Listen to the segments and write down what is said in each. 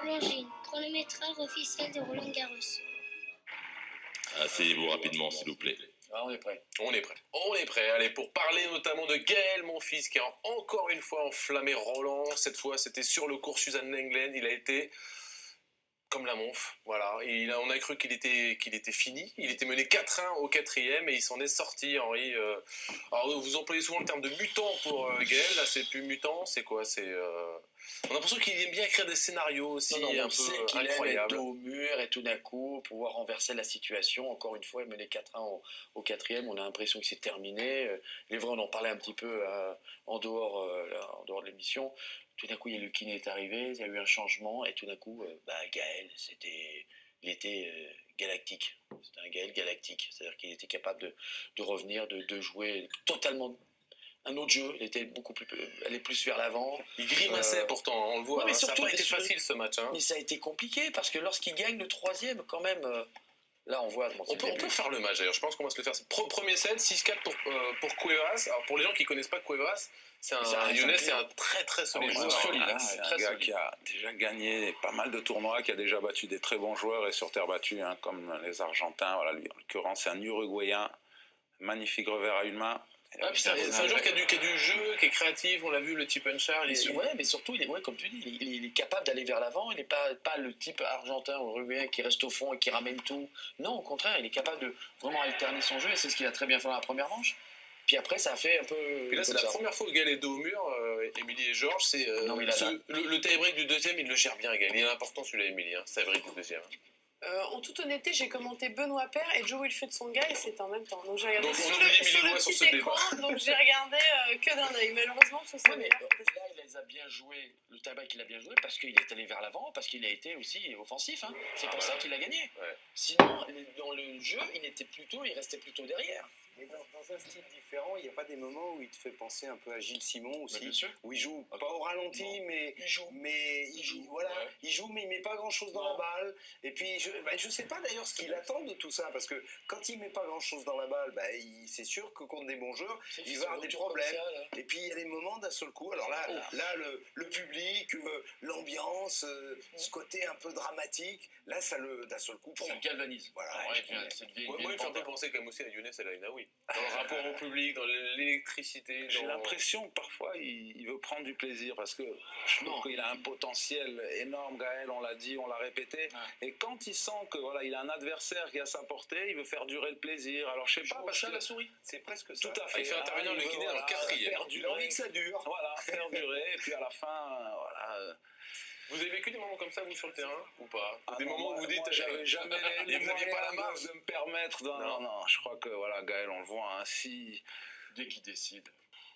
Longines, chronométrage officiel de Roland-Garros. Asseyez-vous rapidement, s'il vous plaît. Ah, on est prêt. On est prêt. On est prêt. Allez, pour parler notamment de Gaël, mon fils, qui a encore une fois enflammé Roland. Cette fois, c'était sur le cours Suzanne Lenglen. Il a été comme la monf. Voilà. On a cru qu'il était fini. Il était mené 4-1 au quatrième et il s'en est sorti, Henri. Alors, vous employez souvent le terme de mutant pour Gaël. Là, c'est plus mutant. C'est quoi? On a l'impression qu'il aime bien écrire des scénarios aussi un peu incroyables. Dos au mur et tout d'un coup pouvoir renverser la situation. Encore une fois, il menait 4-1 au quatrième. On a l'impression que c'est terminé. Les vrais, on en parlait un petit peu en dehors de l'émission. Tout d'un coup, il y a le kiné est arrivé, il y a eu un changement et tout d'un coup, Gaël, il était galactique. C'était un Gaël galactique. C'est-à-dire qu'il était capable de revenir, de jouer totalement un autre jeu. Il était beaucoup plus, allait plus vers l'avant. Il grimaçait pourtant, on le voit. Ouais, mais ça n'a surtout, pas été facile ce match. Mais ça a été compliqué parce que lorsqu'il gagne le troisième, quand même, là on voit. On peut faire le match d'ailleurs. Je pense qu'on va se le faire. Premier set, 6-4 pour Cuevas. Alors pour les gens qui ne connaissent pas Cuevas, c'est un Younes, c'est un très très solide joueur. C'est un gars qui a déjà gagné pas mal de tournois, qui a déjà battu des très bons joueurs et sur terre battue, comme les Argentins. Voilà, lui, en l'occurrence, c'est un Uruguayen, magnifique revers à une main. C'est un joueur qui a du jeu, qui est créatif, on l'a vu, le type Char. Ouais, mais surtout, comme tu dis, il est capable d'aller vers l'avant, il n'est pas le type argentin ou uruguayen qui reste au fond et qui ramène tout. Non, au contraire, il est capable de vraiment alterner son jeu et c'est ce qu'il a très bien fait dans la première manche. Puis après, ça a fait un peu. Puis là, c'est la première fois que Gaël est dos au mur, Émilie et Georges. Le tie-break du deuxième, il le gère bien, Gaël. Il est important celui-là, Émilie, tie-break du deuxième. En toute honnêteté, j'ai commenté Benoît Paire et Joe Wilfried Tsonga et c'était en même temps. Donc j'ai regardé on sur oublie le Émilie sur ce petit écran, donc j'ai regardé que d'un œil. Malheureusement, ce sont mais là, il les a bien joués. Le tabac, il a bien joué parce qu'il est allé vers l'avant, parce qu'il a été aussi offensif. Hein. C'est pour ça qu'il a gagné. Ouais. Sinon, dans le jeu, il restait plutôt derrière. Mais dans un style différent, il n'y a pas des moments où il te fait penser un peu à Gilles Simon aussi, où il joue pas au ralenti, mais il joue, voilà, ouais. Il joue, mais il met pas grand chose dans la balle. Et puis je sais pas d'ailleurs ce qu'il attend de tout ça, parce que quand il met pas grand chose dans la balle, c'est sûr que contre des bons joueurs, il va avoir des problèmes. Ça, et puis il y a des moments d'un seul coup. Alors là, le public, l'ambiance, ce côté un peu dramatique, là, d'un seul coup, ça galvanise. Voilà. Moi, il fait un peu penser quand même aussi à Younes El Ainaoui. Dans le rapport au public, dans l'électricité. J'ai l'impression que parfois il veut prendre du plaisir parce que je trouve qu'il a un potentiel énorme, Gaël, on l'a dit, on l'a répété. Ouais. Et quand il sent que voilà, il a un adversaire qui est à sa portée, il veut faire durer le plaisir. Alors je sais pas, parce que la souris, c'est presque ça. Tout à fait. Il fait intervenir le kiné dans le quatrième. Il a envie que ça dure. Voilà, faire durer. Et puis à la fin, voilà. Vous avez vécu des moments comme ça, vous, sur le terrain, ou pas? Des moments où vous dites, j'avais jamais vous n'aviez pas la marge de me permettre. Non, je crois que voilà, Gaël, on le voit ainsi. Dès qu'il décide.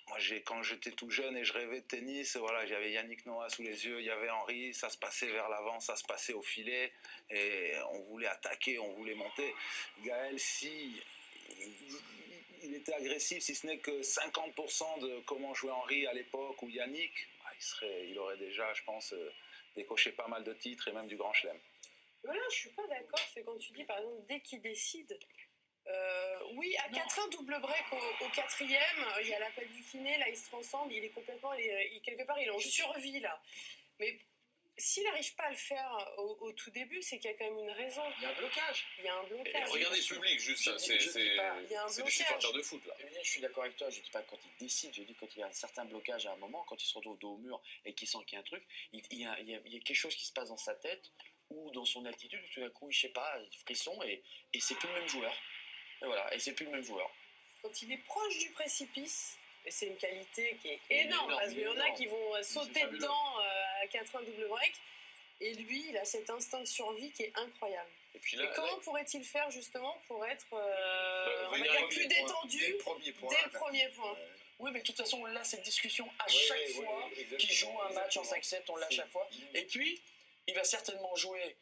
Moi, quand j'étais tout jeune et je rêvais de tennis, voilà, j'avais Yannick Noah sous les yeux, il y avait Henri, ça se passait vers l'avant, ça se passait au filet, et on voulait attaquer, on voulait monter. Gaël, si il était agressif, si ce n'est que 50% de comment jouait Henri à l'époque, ou Yannick, il aurait déjà, je pense, décoché pas mal de titres et même du Grand Chelem. Voilà, je suis pas d'accord, c'est quand tu dis, par exemple, dès qu'il décide... oui, à 4-1 double break au quatrième, il y a l'appel du kiné, là il se transcende, il est complètement, quelque part il est en survie là. Mais s'il n'arrive pas à le faire au tout début, c'est qu'il y a quand même une raison. Il y a un blocage. Il y a un blocage. Regardez le public, juste, c'est des supporters de foot là. Je suis d'accord avec toi, je dis pas quand il décide, je dis quand il y a un certain blocage à un moment, quand il se retrouve dos au mur et qu'il sent qu'il y a un truc, il y a quelque chose qui se passe dans sa tête ou dans son attitude, tout d'un coup, je sais pas, il frisson et c'est plus le même joueur. Et voilà, et c'est plus le même joueur. Quand il est proche du précipice, et c'est une qualité qui est énorme, parce qu'il y en a qui vont sauter dedans à 4-1 double break, et lui, il a cet instinct de survie qui est incroyable. Et comment pourrait-il faire justement pour être plus détendu dès le premier point? Oui, mais de toute façon, on l'a cette discussion à chaque fois qu'il joue un match en 5-7, on l'a à chaque fois. Et puis, il va certainement jouer,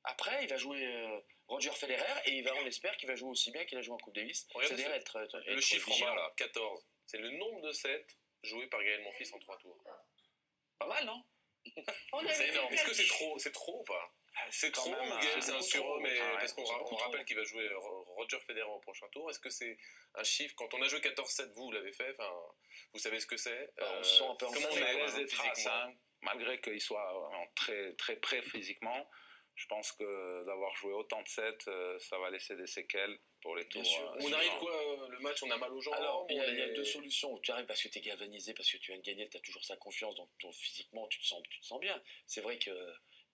après, il va jouer... Roger Federer, et on espère qu'il va jouer aussi bien qu'il a joué en Coupe Davis. C'est-à-dire être le chiffre en bas là, 14. C'est le nombre de sets joués par Gaël Monfils en 3 tours. Pas mal, non? C'est énorme. Est-ce que c'est trop ou pas? C'est trop, Gaël, c'est un sur mais parce qu'on rappelle qu'il va jouer Roger Federer au prochain tour. Est-ce que c'est un chiffre? Quand on a joué 14-7, vous l'avez fait, vous savez ce que c'est. On se sent un peu en comment on est à l'aise physiquement? malgré qu'il soit vraiment très, très prêt physiquement, je pense que d'avoir joué autant de sets, ça va laisser des séquelles pour les tours. On arrive quoi, le match, on a mal aux jambes? Alors, il y a deux solutions. Tu arrives parce que tu es galvanisé, parce que tu viens de gagner, tu as toujours sa confiance, donc physiquement, tu te sens bien. C'est vrai que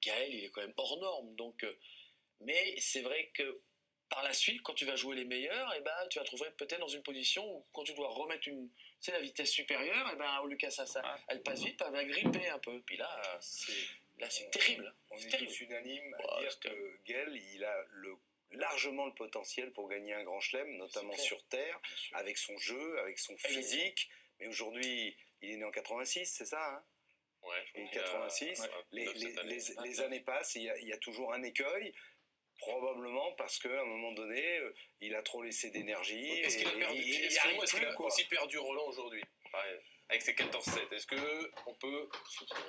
Gaël, il est quand même hors norme. Donc, mais c'est vrai que par la suite, quand tu vas jouer les meilleurs, et ben, tu vas te trouver peut-être dans une position où quand tu dois remettre la vitesse supérieure, et ben, Lucas Sassa, elle passe vite, elle va gripper un peu. Puis là, c'est terrible. On est tous unanimes à dire que Gaël, il a largement le potentiel pour gagner un grand chelem, notamment sur terre, avec son jeu, avec son physique. Mais aujourd'hui, il est né en 86, c'est ça, hein? Ouais, il est 86. Les années passent, il y a toujours un écueil. Probablement parce qu'à un moment donné, il a trop laissé d'énergie. Est-ce qu'il a perdu Est-ce qu'il a aussi perdu Roland aujourd'hui? Avec ses 14-7, est-ce qu'on peut...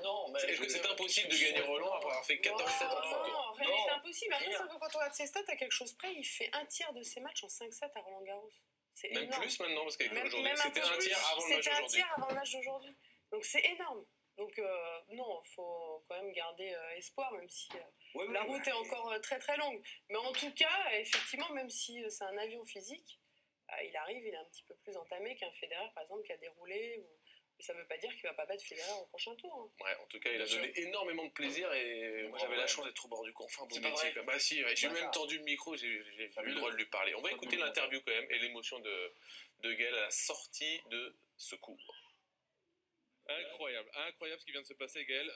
Non, mais... Est-ce que c'est impossible de gagner Roland après avoir fait 14-7 en 3 tours? Non, rien n'est impossible. Après, c'est un peu quand on regarde ses stats, à quelque chose près, il fait un tiers de ses matchs en 5-7 à Roland Garros. C'est même énorme. Plus maintenant, parce qu'avec aujourd'hui, c'était un tiers avant le match d'aujourd'hui. C'était un tiers avant le match d'aujourd'hui. Donc c'est énorme. Donc non, il faut quand même garder espoir, même si la route est encore très très longue. Mais en tout cas, effectivement, même si c'est un avion physique, il est un petit peu plus entamé qu'un Federer, par exemple, qui a déroulé. Et ça ne veut pas dire qu'il ne va pas battre Federer au prochain tour. Hein. Ouais, en tout cas, il a donné énormément de plaisir et moi j'avais la chance d'être au bord du confin. C'est pas vrai. Bah si, j'ai même tendu le micro, j'ai eu le droit de lui parler. On va écouter l'interview quand même et l'émotion de Gaël à la sortie de ce cours. Incroyable ce qui vient de se passer, Gaël.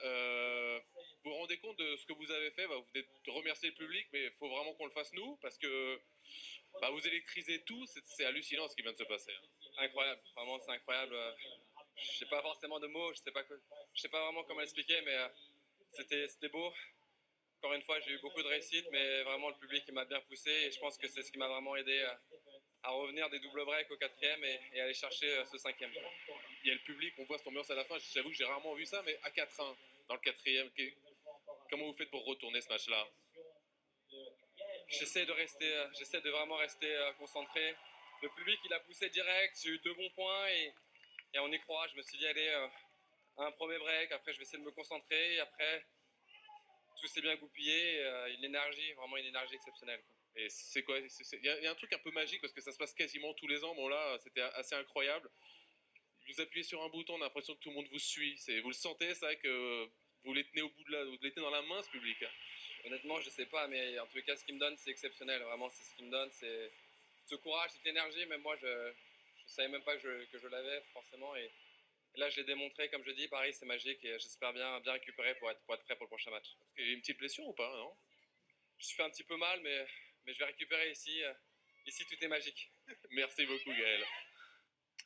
Vous vous rendez compte de ce que vous avez fait? Vous venez de remercier le public, mais il faut vraiment qu'on le fasse nous, parce que vous électrisez tout, c'est hallucinant ce qui vient de se passer. Incroyable, vraiment c'est incroyable. Je sais pas forcément de mots, je sais pas vraiment comment l'expliquer, mais c'était beau. Encore une fois, j'ai eu beaucoup de réussite, mais vraiment le public m'a bien poussé et je pense que c'est ce qui m'a vraiment aidé à revenir des double breaks au 4e et aller chercher ce 5e. Il y a le public, on voit cette ambiance à la fin. J'avoue que j'ai rarement vu ça, mais à 4-1 dans le 4e, comment vous faites pour retourner ce match-là? J'essaie de vraiment rester concentré. Le public, il a poussé direct, j'ai eu 2 bons points et on y croit. Je me suis dit, allez, un premier break, après je vais essayer de me concentrer et après tout s'est bien goupillé. Une énergie exceptionnelle, quoi. Et c'est quoi? Il y a un truc un peu magique parce que ça se passe quasiment tous les ans. Bon là, c'était assez incroyable. Vous appuyez sur un bouton, on a l'impression que tout le monde vous suit. Vous le sentez, ça, que vous les tenez vous les tenez dans la main, ce public, hein? Honnêtement, je sais pas, mais en tout cas, ce qu'il me donne, c'est exceptionnel. Vraiment, c'est ce qu'il me donne, c'est ce courage, cette énergie. Même moi, je savais même pas que je l'avais forcément. Et là, je l'ai démontré, comme je dis, Paris, c'est magique et j'espère bien récupérer pour être prêt pour le prochain match. Il y a une petite blessure ou pas, non? Je suis fait un petit peu mal, mais je vais récupérer ici. Ici, tout est magique. Merci beaucoup, Gaël.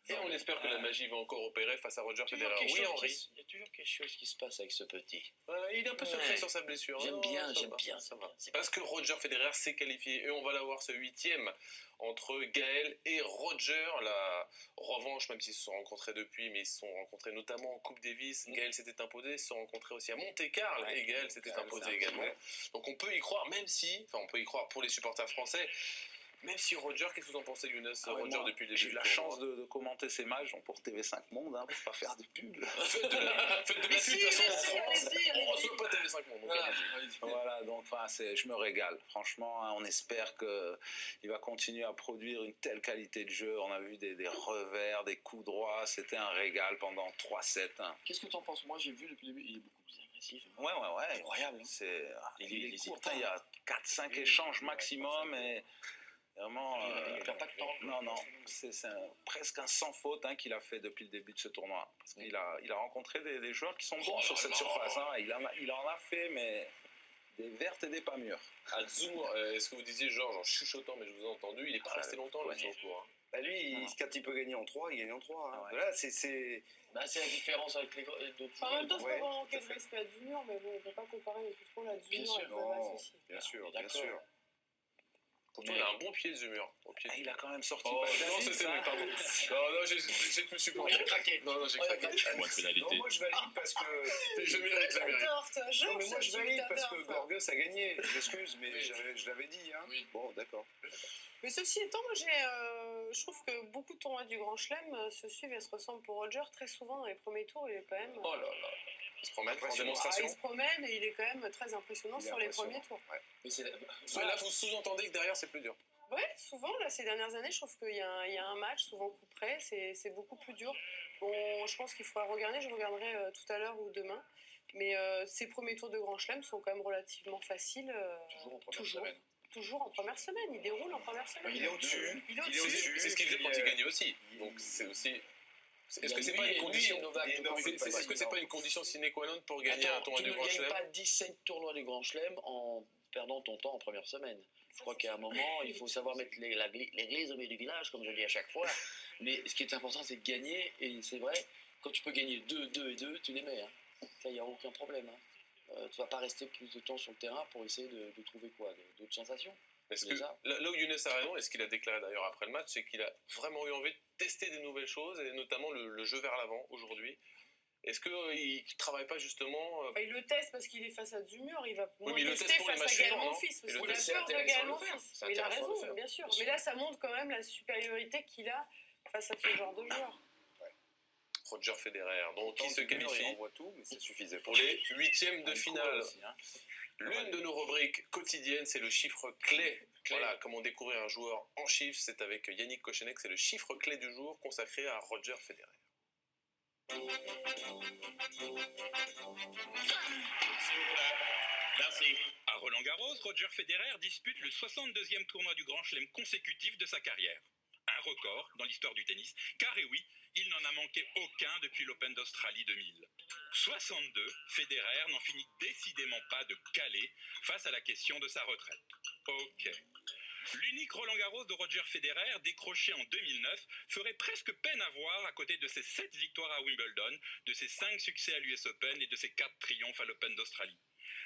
Et on espère que la magie va encore opérer face à Roger Federer. Oui, Henri. Il y a toujours quelque chose qui se passe avec ce petit. Il est un peu secret sur sa blessure. J'aime bien. Ça va. Parce que Roger Federer s'est qualifié et on va l'avoir ce 8e entre Gaël et Roger. La revanche, même s'ils se sont rencontrés depuis, mais ils se sont rencontrés notamment en Coupe Davis. Gaël s'était imposé, ils se sont rencontrés aussi à Monte-Carlo et Gaël s'était imposé également. Donc on peut y croire, on peut y croire pour les supporters français. Même si Roger, qu'est-ce que vous en pensez, Younes? Roger, depuis le début. J'ai eu la chance de commenter ces matchs pour TV5 Monde, pour pas faire de pub. Faites de la pub, de toute façon, en France, on reçoit pas TV5 Monde. Voilà, donc je me régale. Franchement, on espère qu'il va continuer à produire une telle qualité de jeu. On a vu des revers, des coups droits. C'était un régal pendant 3-7. Qu'est-ce que tu en penses? Moi, j'ai vu depuis le début, il est beaucoup plus agressif. Ouais. Incroyable. Il est court, il y a 4-5 échanges maximum et... Vraiment, il perd pas de temps. Non, c'est presque un sans faute qu'il a fait depuis le début de ce tournoi. Parce qu'il a rencontré des joueurs qui sont bons sur cette surface. Il en a fait, mais des vertes et des pas mûres. À Zour, est-ce que vous disiez, Georges, en chuchotant, mais je vous ai entendu, il est pas resté longtemps là sur le cours. Lui, quand il peut gagner en 3, il gagne en 3. Là, c'est la différence avec les d'autres. En même temps, c'est pas vraiment quel respect à Dumur, mais bon, on ne peut pas comparer plus trop la Dumur avec le aussi. Bien sûr. Pourtant, il a un bon pied, Zumur. Il a quand même sorti. Non, c'était mieux, pardon. Non, je me suis planté. Il a craqué. Non, j'ai craqué. Moi, je valide parce que. Je mérite. Non, mais moi, je valide parce que Gorgus a gagné. J'excuse, mais je l'avais dit. Oui. Bon, d'accord. Mais ceci étant, moi, je trouve que beaucoup de tournois du Grand Chelem se suivent et se ressemblent pour Roger. Très souvent, dans les premiers tours, il est quand même. Oh là là. Il se promène en Ah, démonstration. il se promène et il est quand même très impressionnant sur les premiers tours. Mais là, vous sous-entendez que derrière, c'est plus dur. Ouais, souvent, là, ces dernières années, je trouve qu'il y a un match, souvent coup près, c'est beaucoup plus dur. Bon, je pense qu'il faudra regarder, je regarderai tout à l'heure ou demain. Mais ces premiers tours de Grand Chelem sont quand même relativement faciles. Toujours en première semaine. Toujours en première semaine, il déroule en première semaine. Il est au-dessus. Il est au-dessus. C'est ce qu'il faisait quand il gagnait aussi. Donc c'est aussi. Est-ce que c'est pas une condition Est-ce que c'est pas une condition sine qua non pour gagner un tournoi du Grand Tu ne Chelem? gagnes pas 17 tournois du Grand Chelem en perdant ton temps en première semaine. Je crois qu'à un moment, il faut savoir mettre l'église au milieu du village, comme je dis à chaque fois. Mais ce qui est important, c'est de gagner. Et c'est vrai, quand tu peux gagner 2, 2 et 2, tu les mets. Hein. Ça, il n'y a aucun problème. Hein. Tu ne vas pas rester plus de temps sur le terrain pour essayer de trouver quoi, d'autres sensations. Parce que là où Younes a raison, et ce qu'il a déclaré d'ailleurs après le match, c'est qu'il a vraiment eu envie de tester des nouvelles choses, et notamment le jeu vers l'avant aujourd'hui. Est-ce qu'il ne travaille pas justement Il le teste parce qu'il est face à du mur, il va Oui, mais il le tester teste pour les face à matchs Gaël suivants, non? Monfils, parce Il le qu'il a teste, peur de c'est Gaël intéressant de le Monfils. faire. Il a C'est intéressant de le raison, faire. bien sûr. Bien sûr. Mais là, ça montre quand même la supériorité qu'il a face à ce genre de joueur. Roger Federer, donc qui se qualifie On voit tout, mais ça suffisait pour les huitièmes de finale. Aussi, hein. L'une de nos rubriques quotidiennes, c'est le chiffre clé. Voilà, comment découvrir un joueur en chiffres, c'est avec Yannick Kochenek, c'est le chiffre clé du jour consacré à Roger Federer. À Roland-Garros, Roger Federer dispute le 62e tournoi du Grand Chelem consécutif de sa carrière. Un record dans l'histoire du tennis, car et oui, il n'en a manqué aucun depuis l'Open d'Australie 2000. 62, Federer n'en finit décidément pas de caler face à la question de sa retraite. Ok. L'unique Roland-Garros de Roger Federer, décroché en 2009, ferait presque peine à voir à côté de ses 7 victoires à Wimbledon, de ses 5 succès à l'US Open et de ses 4 triomphes à l'Open d'Australie.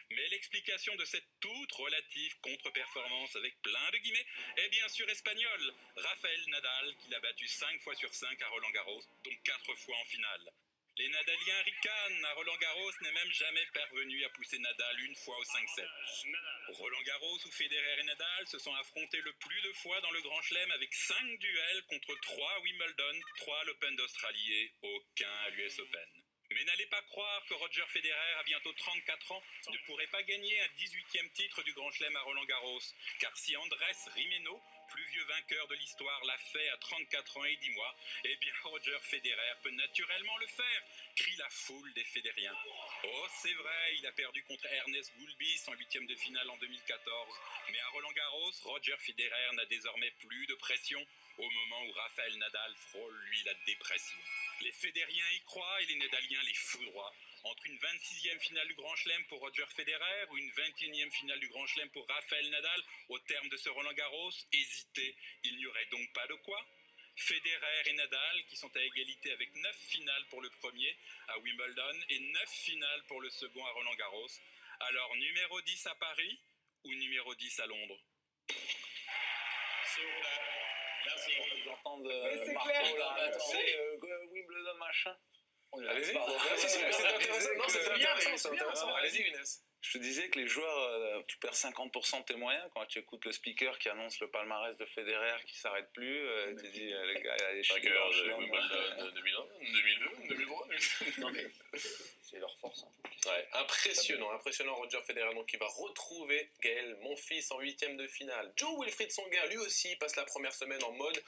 Mais l'explication de cette toute relative contre-performance avec plein de guillemets est bien sûr espagnole. Rafael Nadal, qui l'a battu 5 fois sur 5 à Roland-Garros, dont 4 fois en finale. Les Nadaliens ricanent, à Roland-Garros n'est même jamais parvenu à pousser Nadal une fois au 5-7. Roland-Garros où Federer et Nadal se sont affrontés le plus de fois dans le Grand Chelem avec 5 duels contre 3 à Wimbledon, 3 à l'Open d'Australie et aucun à l'US Open. Mais n'allez pas croire que Roger Federer, à bientôt 34 ans, ne pourrait pas gagner un 18e titre du Grand Chelem à Roland-Garros. Car si Andrés Rimeno, plus vieux vainqueur de l'histoire, l'a fait à 34 ans et 10 mois, eh bien Roger Federer peut naturellement le faire, crie la foule des Fédériens. Oh, c'est vrai, il a perdu contre Ernest Gulbis en 8e de finale en 2014. Mais à Roland-Garros, Roger Federer n'a désormais plus de pression au moment où Rafael Nadal frôle, lui, la dépression. Les Fédériens y croient et les Nadaliens les foudroient. Entre une 26e finale du Grand Chelem pour Roger Federer ou une 21e finale du Grand Chelem pour Rafael Nadal, au terme de ce Roland-Garros, hésitez, il n'y aurait donc pas de quoi. Federer et Nadal, qui sont à égalité avec 9 finales pour le premier à Wimbledon et 9 finales pour le second à Roland-Garros. Alors numéro 10 à Paris ou numéro 10 à Londres? Merci. J'entends c'est Marco clair. là, c'est Wimbledon machin. Allez-y. Pardon. C'est intéressant. Non, c'est c'est bien, intéressant. Allez-y, Younes. Je te disais que les joueurs, tu perds 50% de tes moyens quand tu écoutes le speaker qui annonce le palmarès de Federer qui s'arrête plus. Tu dis, le gars, il a des chiffres. Wimbledon 2001, 2002, 2003. Non mais c'est leur force. Hein. Ouais, impressionnant Roger Federer, donc il va retrouver Gaël Monfils en 8e de finale. Jo-Wilfried Tsonga, lui aussi, passe la première semaine en mode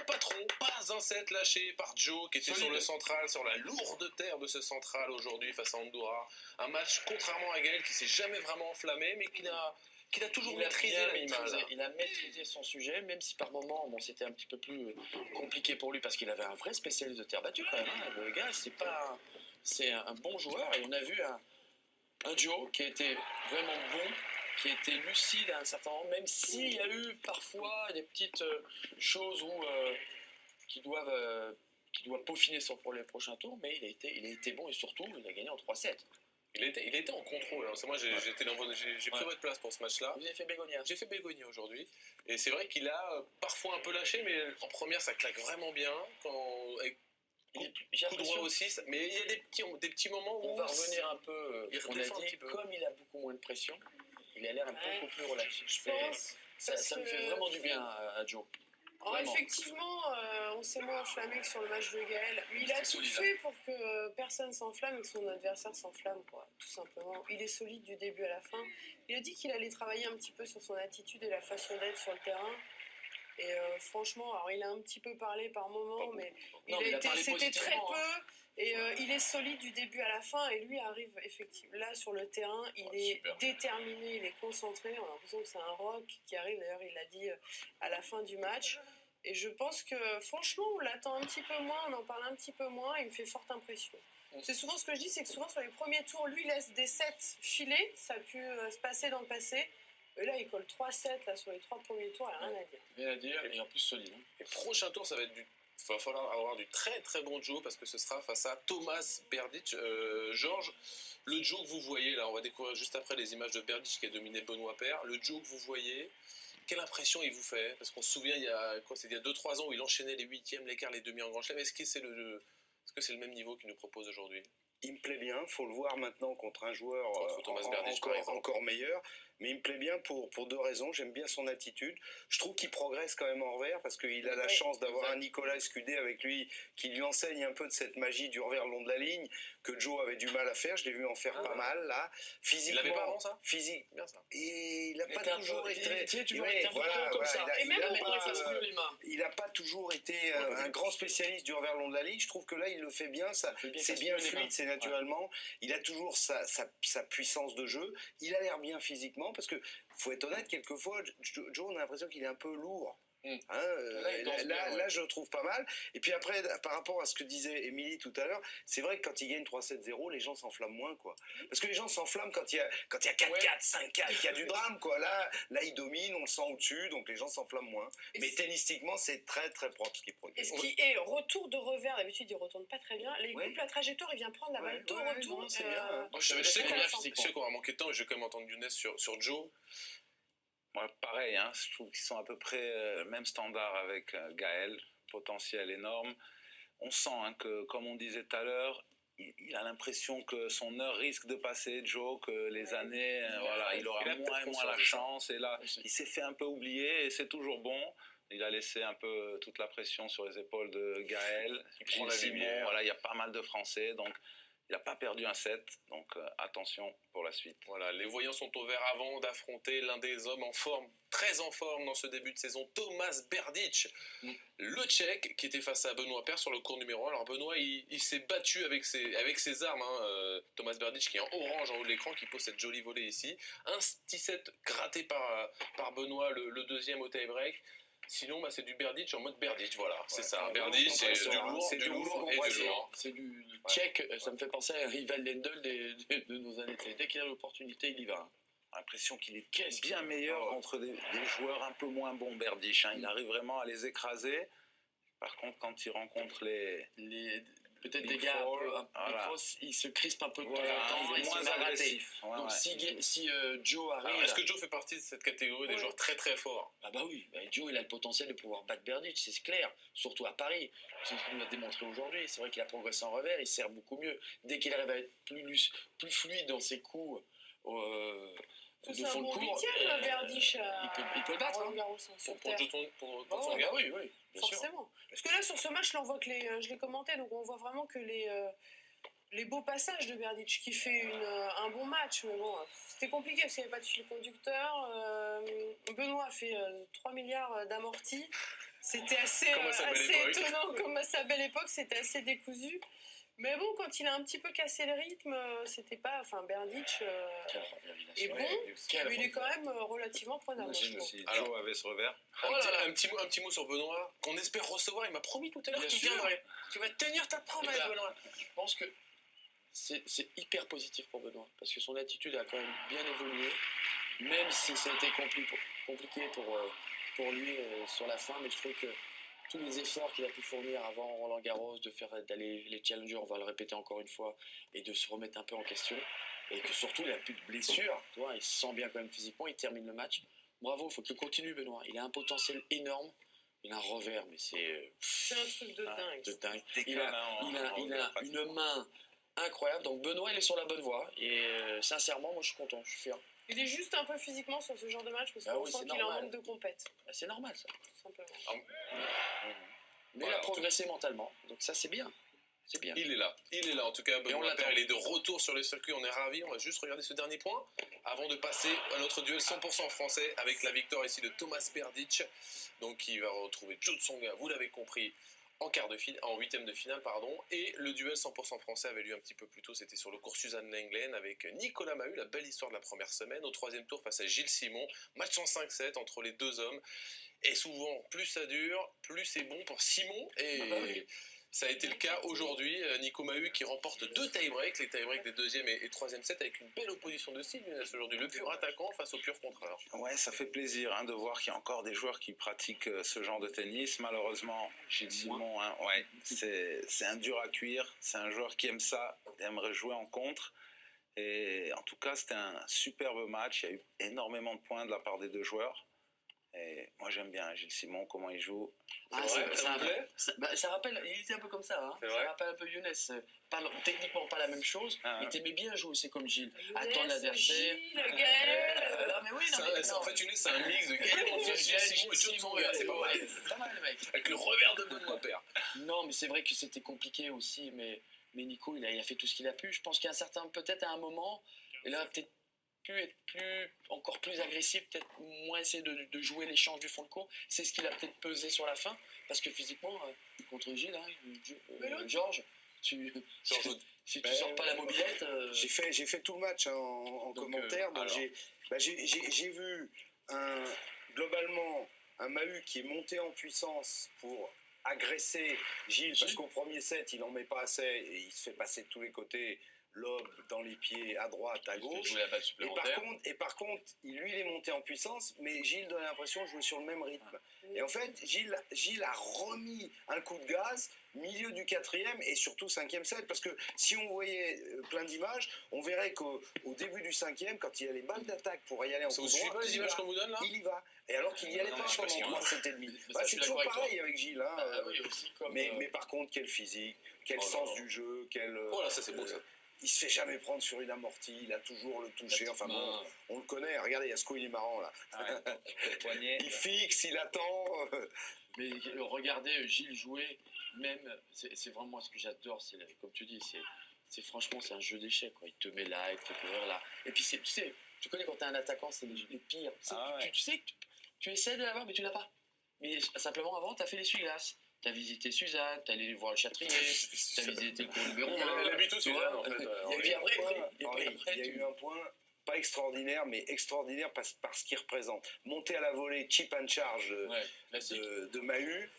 patron, pas un set lâché par Joe qui était sur le central, sur la lourde terre de ce central aujourd'hui face à Andorra. Un match, contrairement à Gaël, qui s'est jamais vraiment enflammé, mais qu'il a toujours maîtrisé l'animal. Il a maîtrisé son sujet, même si par moments, c'était un petit peu plus compliqué pour lui parce qu'il avait un vrai spécialiste de terre battue quand même. Hein. Le gars, c'est un bon joueur et on a vu un Joe qui était vraiment bon, qui était lucide à un certain moment, même s'il y a eu parfois des petites choses qui doivent peaufiner pour les prochains tours, mais il a été bon et surtout il a gagné en 3-7. Il était en contrôle. Hein. Moi, j'ai pris votre place pour ce match-là. Vous avez fait Bégonia. J'ai fait Bégonia aujourd'hui. Et c'est vrai qu'il a parfois un peu lâché, mais en première, ça claque vraiment bien. Avec coup droit aussi. Mais il y a des petits moments où... On va revenir un peu... il on a redescend un dit, petit peu. comme il a beaucoup moins de pression, il a l'air un peu plus relâché. Je pense. Ça me fait vraiment du bien à Joe. Alors Vraiment. effectivement, on s'est moins enflammé que sur le match de Gaël, mais il a tout solide, fait pour que personne s'enflamme et que son adversaire s'enflamme, quoi, tout simplement. Il est solide du début à la fin. Il a dit qu'il allait travailler un petit peu sur son attitude et la façon d'être sur le terrain. Et franchement, alors il a un petit peu parlé par moment, mais c'était très peu. Et il est solide du début à la fin. Et lui arrive effectivement là sur le terrain. Il est déterminé, il est concentré. On a l'impression que c'est un rock qui arrive. D'ailleurs, il l'a dit à la fin du match. Et je pense que franchement, on l'attend un petit peu moins, on en parle un petit peu moins. Il me fait forte impression. C'est souvent ce que je dis, c'est que souvent sur les premiers tours, lui laisse des sets filer. Ça a pu se passer dans le passé. Et là, il colle 3-7 là, sur les 3 premiers tours, il n'y a rien à dire. Rien à dire, et en plus solide. Et prochain tour, ça va être va falloir avoir du très très bon Joe parce que ce sera face à Thomas Berdych. Georges, le Joe que vous voyez là, on va découvrir juste après les images de Berdych qui a dominé Benoît Paire. Le Joe que vous voyez, quelle impression il vous fait? Parce qu'on se souvient, il y a 2-3 ans où il enchaînait les huitièmes, les quarts, les demi en Grand Chelem. Est-ce que c'est le même niveau qu'il nous propose aujourd'hui? Il me plaît bien, faut le voir maintenant contre un joueur Thomas Berdych, encore meilleur, mais il me plaît bien pour 2 raisons. J'aime bien son attitude, je trouve qu'il progresse quand même en revers parce qu'il a la chance d'avoir un Nicolas Escudé avec lui qui lui enseigne un peu de cette magie du revers le long de la ligne que Joe avait du mal à faire. Je l'ai vu en faire pas mal là, physiquement. Il l'avait pas avant ça? Physique, bien ça. Et il n'a pas toujours été il n'a pas toujours été un grand spécialiste du revers le long de la ligne. Je trouve que là il le fait bien, c'est bien fluide, c'est naturellement. Il a toujours sa puissance de jeu. Il a l'air bien physiquement parce que faut être honnête, quelquefois Joe, on a l'impression qu'il est un peu lourd. Là, je le trouve pas mal. Et puis après, par rapport à ce que disait Émilie tout à l'heure, c'est vrai que quand il gagne 3-7-0, les gens s'enflamment moins, quoi. Parce que les gens s'enflamment quand il y a 4-4, 5-4, qu'il y a du drame, quoi. Là, il domine, on le sent au-dessus, donc les gens s'enflamment moins. Mais tennistiquement, c'est très très propre ce qu'il produit. Et ce qui est retour de revers, d'habitude il retourne pas très bien. Les couples la trajectoire, il vient prendre la balle tôt retour. C'est bien. Je sais qu'on va manquer de temps, je vais quand même entendre Younes sur Joe. Moi, pareil, hein, je trouve qu'ils sont à peu près même standard avec Gaël, potentiel énorme. On sent que, comme on disait tout à l'heure, il a l'impression que son heure risque de passer, Joe, que les années, il aura moins et moins la chance. Et là, il s'est fait un peu oublier et c'est toujours bon. Il a laissé un peu toute la pression sur les épaules de Gaël. Gilles Simon, il y a pas mal de Français, donc il n'a pas perdu un set, donc attention pour la suite. Voilà, les voyants sont au vert avant d'affronter l'un des hommes en forme, très en forme dans ce début de saison, Thomas Berdych, le Tchèque qui était face à Benoît Paire sur le court numéro 1. Alors Benoît, il s'est battu avec ses armes, Thomas Berdych qui est en orange en haut de l'écran, qui pose cette jolie volée ici. Un 17 gratté par Benoît, le deuxième au tie-break. Sinon, c'est du Berdych en mode Berdych, voilà, c'est ça. Berdych, c'est du lourd et du lourd. C'est du tchèque, ça me fait penser à Rival Lendl de nos années. Dès qu'il a l'opportunité, il y va. L'impression qu'il est bien meilleur contre des joueurs un peu moins bons, Berdych. Il arrive vraiment à les écraser. Par contre, quand il rencontre les peut-être des gars il se crispe un peu de temps en temps, il moins agressif. Donc si Joe arrive... Est-ce que Joe fait partie de cette catégorie des joueurs très très forts? Oui, Joe il a le potentiel de pouvoir battre Berdych, c'est clair, surtout à Paris. C'est ce qu'il nous a démontré aujourd'hui. C'est vrai qu'il a progressé en revers, il sert beaucoup mieux. Dès qu'il arrive à être plus fluide dans ses coups de fond de cours, Berdych, il peut le battre. Pour son gars, oui, bien forcément. Sûr. Parce que là, sur ce match, là, on voit que je l'ai commenté, donc on voit vraiment que les beaux passages de Berdych qui fait un bon match. Mais bon, c'était compliqué parce qu'il n'y avait pas de fil conducteur. Benoît a fait 3 milliards d'amortis. C'était assez étonnant, comme à sa belle époque, c'était assez décousu. Mais bon, quand il a un petit peu cassé le rythme, c'était pas... Enfin, Berdych est bon, mais il est quand même relativement prenable. Joe avait ce revers. Un petit mot sur Benoît, qu'on espère recevoir. Il m'a promis tout à l'heure qu'il viendrait. Tu vas tenir ta promesse, Benoît. Je pense que c'est hyper positif pour Benoît, parce que son attitude a quand même bien évolué, même si ça a été compliqué pour lui sur la fin, mais je trouve que tous les efforts qu'il a pu fournir avant Roland Garros, d'aller les challenger, on va le répéter encore une fois, et de se remettre un peu en question, et que surtout il n'a plus de blessures, il se sent bien quand même physiquement, il termine le match. Bravo, il faut qu'il continue Benoît, il a un potentiel énorme, il a un revers, mais c'est un truc de dingue. Il a une main incroyable, donc Benoît il est sur la bonne voie, et sincèrement moi je suis content, je suis fier. Il est juste un peu physiquement sur ce genre de match parce Ah qu'on oui, sent c'est qu'il est en normal. manque de compète, C'est normal ça. tout simplement. Mais Voilà, il a progressé mentalement, donc ça c'est bien. C'est bien. Il est là en tout cas, on Benoît l'attend. Paire, il est de retour sur le circuit, on est ravis, on va juste regarder ce dernier point avant de passer à notre duel 100% français avec la victoire ici de Thomas Berdych, donc qui va retrouver Joe Tsonga, vous l'avez compris, en huitième de finale, et le duel 100% français avait lieu un petit peu plus tôt, c'était sur le cours Suzanne Lenglen avec Nicolas Mahut, la belle histoire de la première semaine, au troisième tour face à Gilles Simon, match en 5-7 entre les deux hommes, et souvent plus ça dure, plus c'est bon pour Simon, et ça a été le cas aujourd'hui. Nico Mahut qui remporte 2 tie-breaks, les tie-breaks des deuxième et troisième sets avec une belle opposition de style aujourd'hui. Le pur attaquant face au pur contreur. Ouais, ça fait plaisir de voir qu'il y a encore des joueurs qui pratiquent ce genre de tennis. Malheureusement, Gilles Simon, c'est un dur à cuire. C'est un joueur qui aime ça, aimerait jouer en contre. Et en tout cas, c'était un superbe match. Il y a eu énormément de points de la part des deux joueurs. Et moi, j'aime bien Gilles Simon, comment il joue. Ça rappelle, il était un peu comme ça, hein. Ça rappelle un peu Younes. Techniquement pas la même chose, mais t'aimais bien jouer, c'est comme Gilles. Attendre l'adversaire. Gilles, Gaël. Non mais oui, non, mais En fait, Younes, c'est un mix de Gilles Simon et Joe Tsonga, c'est pas mal. C'est pas mal le mec. Avec le revers de Benoît Paire. Non, mais c'est vrai que c'était compliqué aussi, mais Nico, il a fait tout ce qu'il a pu. Je pense qu'il y a peut-être à un moment, il a peut-être pu être encore plus agressif, peut-être moins essayer de jouer l'échange du fond de court. C'est ce qu'il a peut-être pesé sur la fin, parce que physiquement, contre Gilles, Georges, si tu sors pas la mobilette... J'ai fait tout le match en commentaire, donc j'ai vu globalement un Mahut qui est monté en puissance pour agresser Gilles, parce qu'au premier set, il n'en met pas assez et il se fait passer de tous les côtés, lobe dans les pieds, à droite, à gauche. Et par contre, lui, il est monté en puissance, mais Gilles donnait l'impression de jouer sur le même rythme. Et en fait, Gilles a remis un coup de gaz, milieu du quatrième et surtout cinquième set, parce que si on voyait plein d'images, on verrait qu'au début du cinquième, quand il y a les balles d'attaque pour y aller en coup droit, les images qu'on vous donne là, il y va. Et alors qu'il n'y allait pas pendant 3 7 et demi. C'est toujours pareil avec Gilles. Mais par contre, quel physique, quel sens du jeu, Voilà, ça c'est beau ça. Il se fait jamais prendre sur une amortie, il a toujours le toucher, enfin bon, on le connaît, regardez, Yasko il est marrant là. Il fixe, il attend. Mais regardez Gilles jouer, même, c'est vraiment ce que j'adore, comme tu dis, franchement c'est un jeu d'échecs, quoi. Il te met là, il te fait courir là. Et puis tu connais quand t'es un attaquant, c'est les pires. Tu sais que tu essaies de l'avoir, mais tu l'as pas. Mais simplement avant, t'as fait l'essuie-glace. T'as visité Suzanne, t'as allé voir le Châtrier, t'as visité le cours numéro 1. Elle habite où Suzanne en fait. Il y a eu un point pas extraordinaire, mais extraordinaire parce qu'il représente. Monter à la volée, chip and charge de Mahut,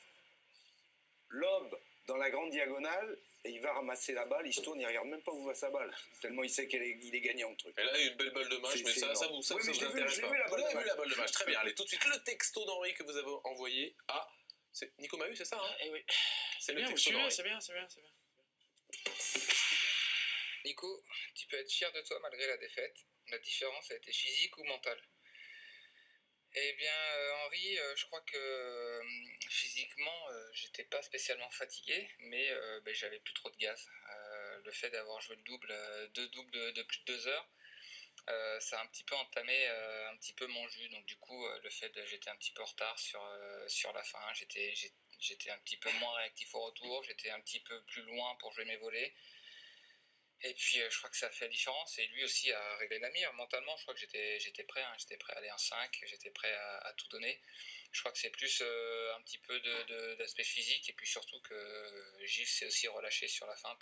lobe dans la grande diagonale, et il va ramasser la balle, il se tourne, il regarde même pas où va sa balle, tellement il sait qu'il est gagnant le truc. Et là, il y a une belle balle de match, mais ça vous intéresse pas. Vous avez vu la balle de match, très bien. Allez, tout de suite, le texto d'Henri que vous avez envoyé à... C'est Nico Mahut, c'est ça hein oui. C'est bien, c'est bien. Nico, tu peux être fier de toi malgré la défaite. La différence a été physique ou mentale? Eh bien, Henri, je crois que physiquement, j'étais pas spécialement fatigué, mais j'avais plus trop de gaz. Le fait d'avoir joué le double, 2 doubles de plus de 2 heures, ça a un petit peu entamé un petit peu mon jus. Donc du coup, j'étais un petit peu en retard sur la fin. J'étais un petit peu moins réactif au retour. J'étais un petit peu plus loin pour jouer mes volets. Et puis je crois que ça a fait la différence. Et lui aussi a réglé la mire. Mentalement, je crois que j'étais prêt. J'étais prêt à aller en 5. J'étais prêt à tout donner. Je crois que c'est plus un petit peu d'aspect physique. Et puis surtout que Gilles s'est aussi relâché sur la fin